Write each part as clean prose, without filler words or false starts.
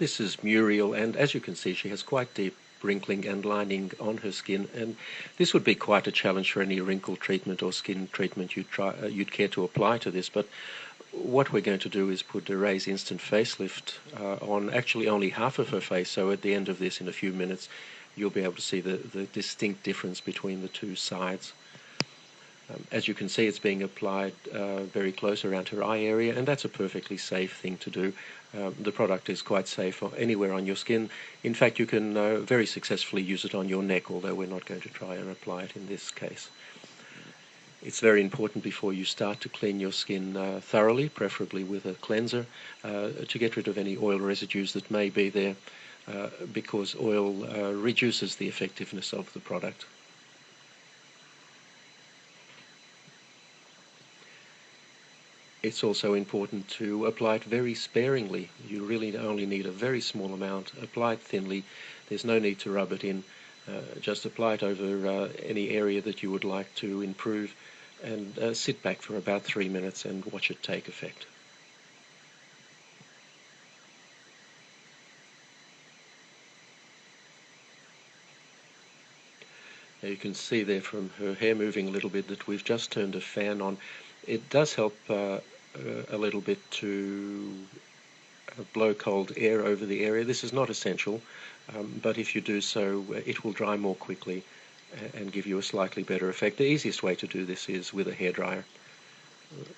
This is Muriel, and as you can see, she has quite deep wrinkling and lining on her skin, and this would be quite a challenge for any wrinkle treatment or skin treatment you'd care to apply to this. But what we're going to do is put a Raise Instant Facelift on actually only half of her face, so at the end of this, in a few minutes, you'll be able to see the distinct difference between the two sides. As you can see, it's being applied very close around her eye area, and that's a perfectly safe thing to do. The product is quite safe anywhere on your skin. In fact, you can very successfully use it on your neck, although we're not going to try and apply it in this case. It's very important before you start to clean your skin thoroughly, preferably with a cleanser, to get rid of any oil residues that may be there, because oil reduces the effectiveness of the product. It's also important to apply it very sparingly. You really only need a very small amount. Apply it thinly. There's no need to rub it in. Just apply it over any area that you would like to improve, and sit back for about 3 minutes and watch it take effect. Now you can see there from her hair moving a little bit that we've just turned a fan on. It does help a little bit to blow cold air over the area. This is not essential, but if you do so, it will dry more quickly and give you a slightly better effect. The easiest way to do this is with a hairdryer,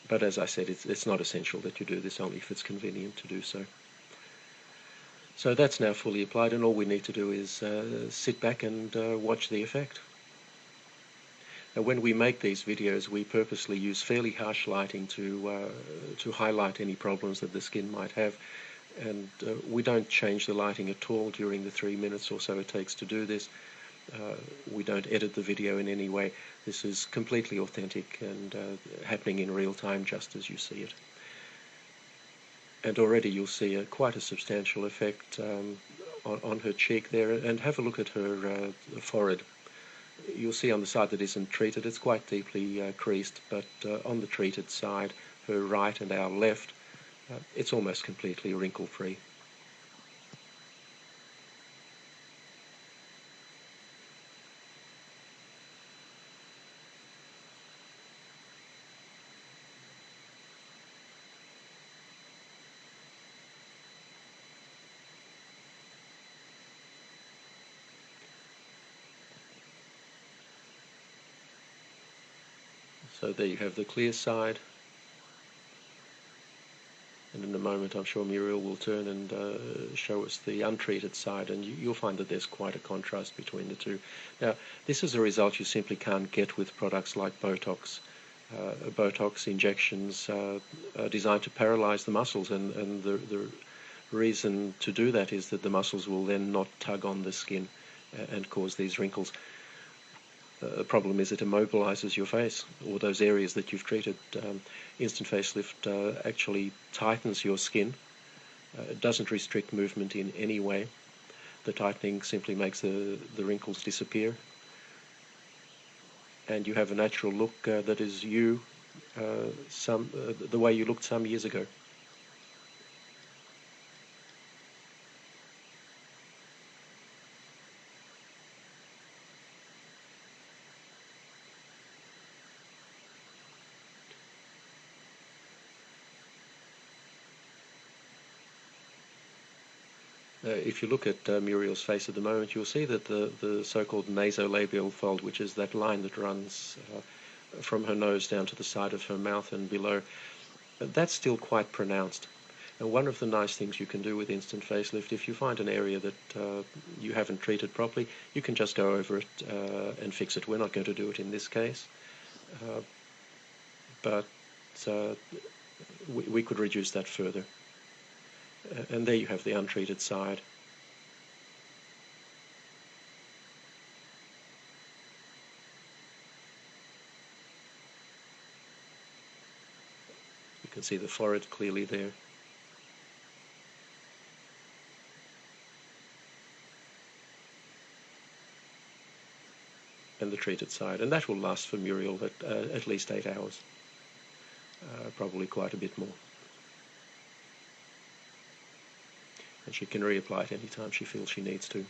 but as I said, it's not essential that you do this, only if it's convenient to do so. So that's now fully applied, and all we need to do is sit back and watch the effect. Now, when we make these videos, we purposely use fairly harsh lighting to highlight any problems that the skin might have, and we don't change the lighting at all during the 3 minutes or so it takes to do this. We don't edit the video in any way. This is completely authentic and happening in real time, just as you see it. And already you'll see quite a substantial effect on her cheek there, and have a look at her forehead. You'll see on the side that isn't treated, it's quite deeply creased, but on the treated side, her right and our left, it's almost completely wrinkle-free. So there you have the clear side, and in a moment I'm sure Muriel will turn and show us the untreated side, and you'll find that there's quite a contrast between the two. Now, this is a result you simply can't get with products like Botox. Botox injections are designed to paralyze the muscles, and the reason to do that is that the muscles will then not tug on the skin and cause these wrinkles. The problem is it immobilizes your face, or those areas that you've treated. Instant facelift actually tightens your skin. It doesn't restrict movement in any way. The tightening simply makes the wrinkles disappear, and you have a natural look that is you, the way you looked some years ago. If you look at Muriel's face at the moment, you'll see that the so-called nasolabial fold, which is that line that runs from her nose down to the side of her mouth and below, that's still quite pronounced. And one of the nice things you can do with instant facelift, if you find an area that you haven't treated properly, you can just go over it and fix it. We're not going to do it in this case, but we could reduce that further. And there you have the untreated side. You can see the forehead clearly there. And the treated side. And that will last for Muriel at least 8 hours. Probably quite a bit more. and she can reapply it anytime she feels she needs to.